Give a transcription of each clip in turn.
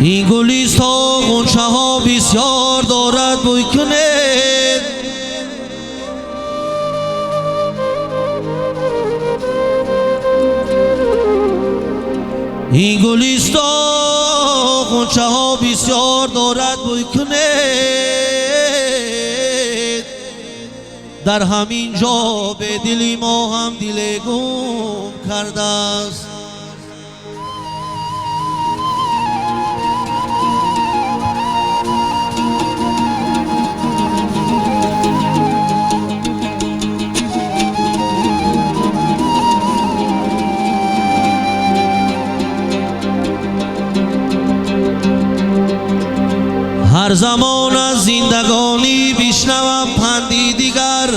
این گلیستا غنچه ها بسیار دارد بوی کنید. این گلیستا غنچه ها بسیار دارد بوی کنید. در همین جا به دلی ما هم دل گم کرده است. هر زمان از زندگانی بشنوم پندی دیگر،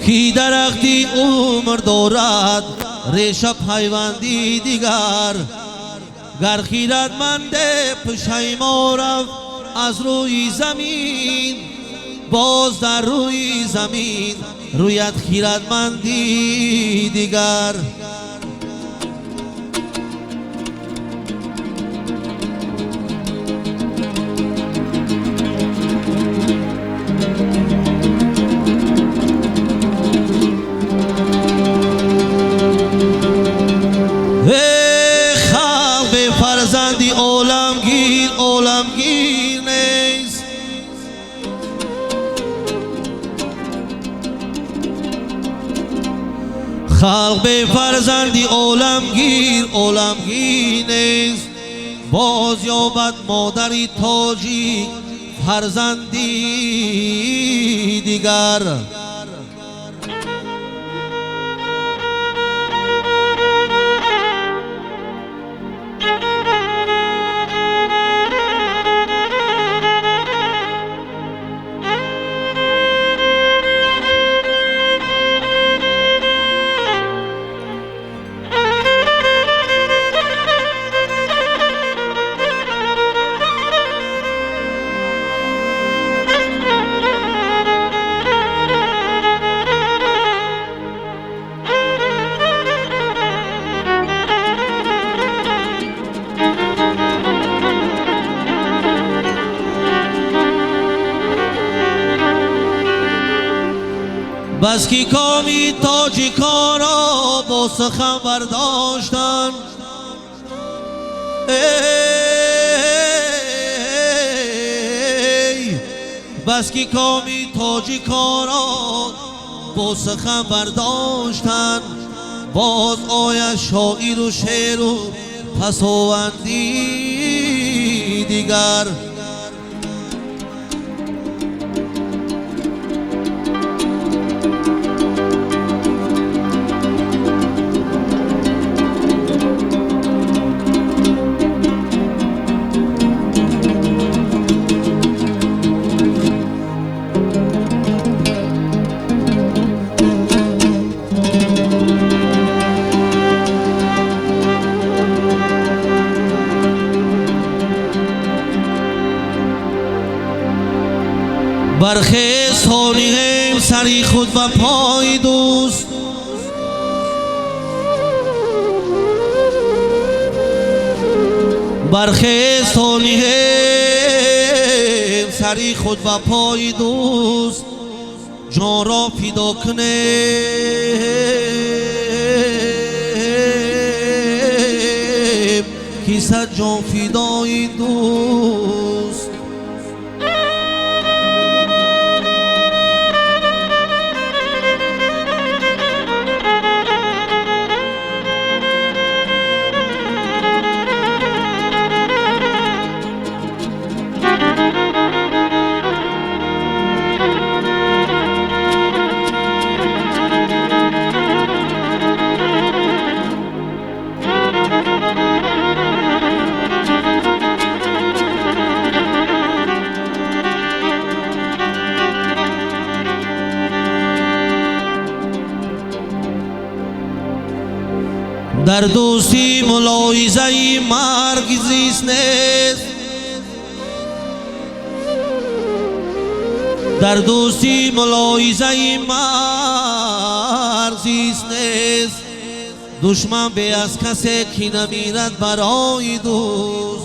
کی درختی عمر دارد ریشه پیوندی دیگر. گر خیرتمند پشیمان رفت از روی زمین، باز در روی زمین رویت خیرتمندی دیگر. فرزندی عالمگیر نیست. خلق به فرزندی عالمگیر نیست. باز یابد مادری تاجیک فرزندی دیگر. بس کی کامی تاجیکان را با سخن برداشتن، بس کی کامی تاجیکان را با سخن برداشتن. باز آید شاعر و شعر و پسوندی دیگر. برخیز هانیم سری خود و پای دوست. برخیز هانیم سری خود و پای دوست. جان را فدا کنیم کی صد جان فدای دوست. در دوستی ملاحظه مرگ زیست نیست. در دوستی ملاحظه مرگ زیست نیست. دشمن به از کسی کی نمیرد برای دوست.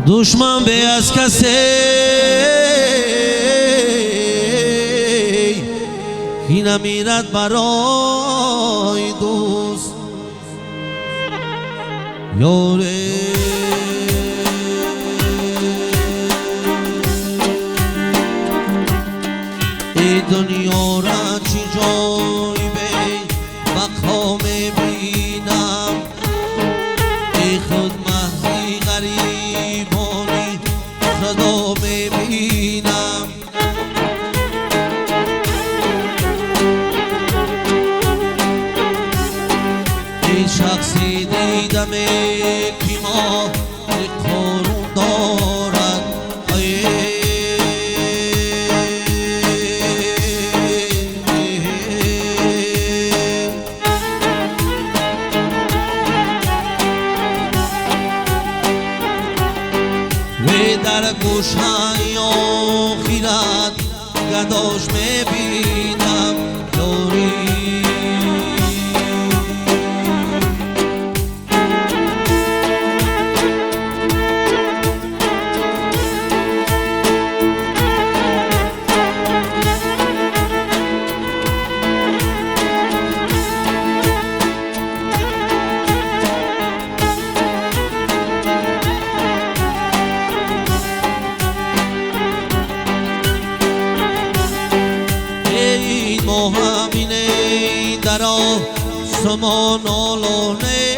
دشمن به از کسی کی نمیرد برای دوست یاره ای دنیا را چی جای بی بقا میبینم ای خود محضی غریبانی خدا میبینم ای شخصی دیدم که ما قرون دارد در گوشهای آخرت گداش میبینم یاری ما همینه در آسمان آلونه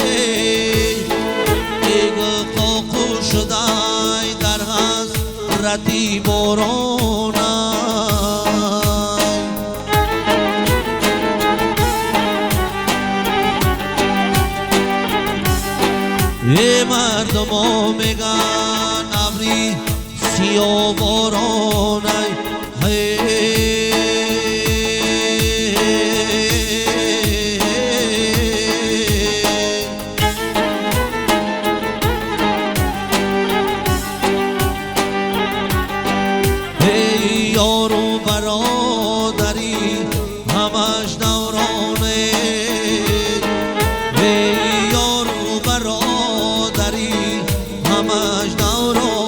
دیگه قاقو شده در حسرتی بارانه ای مردم ها میگن ابری سیاه بارانه یارو برادری همش دورانه یارو برادری همش دورانه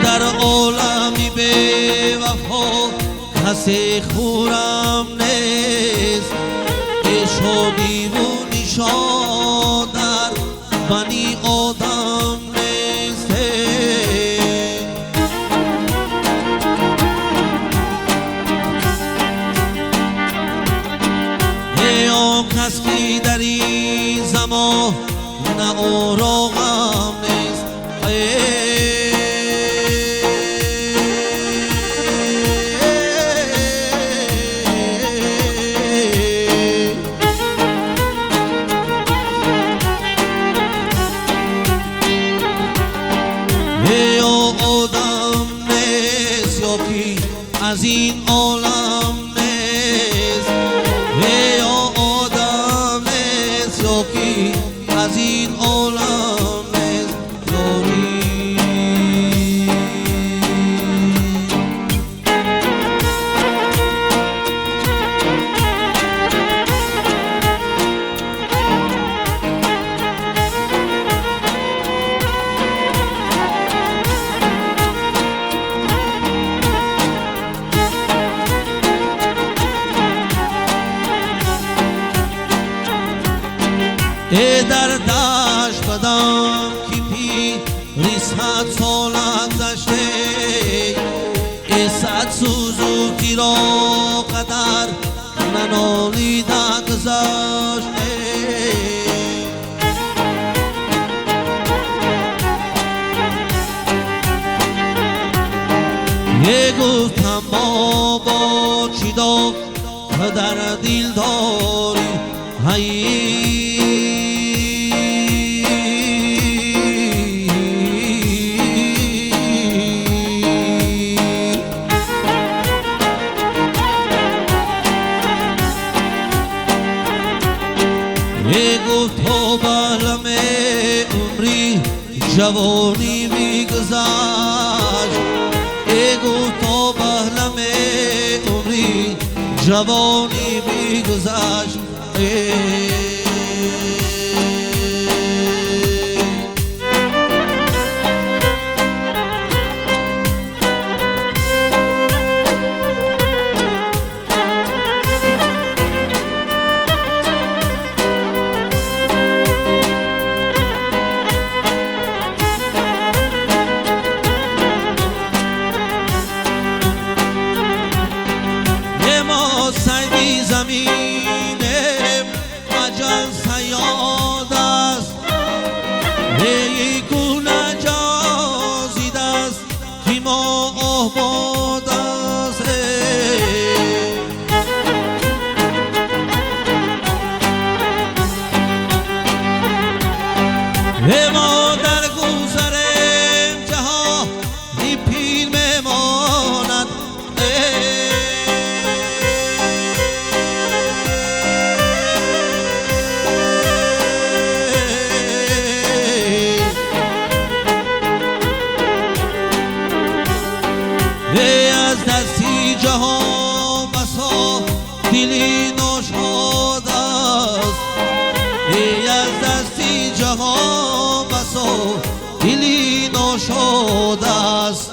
در عالمی به وفا کسی خورم نیست که شادی و نشاط در بنی آدم نیست یا کس که در این زمان نه او را غم نیست از این عالم نیست یا آدم نیست یا کی از این عالم نیست یاری ای در دشت بدم که پیری 100 سال گذشته ای 100 سوزوکی را قدر ننالیده گذشته ای گفتم بابا چی دار در دل داری گفت تا بر عمری جوانی میگذشت گفت تا بر عمری جوانی میگذشت سعی زمین اجل سیاد است ای گونه جازید است که ما آباد است ما در گذرم جهانی پیر میماند از دستی جهان بسا دلی ناشاد است از دستی جهان بسا دلی ناشاد است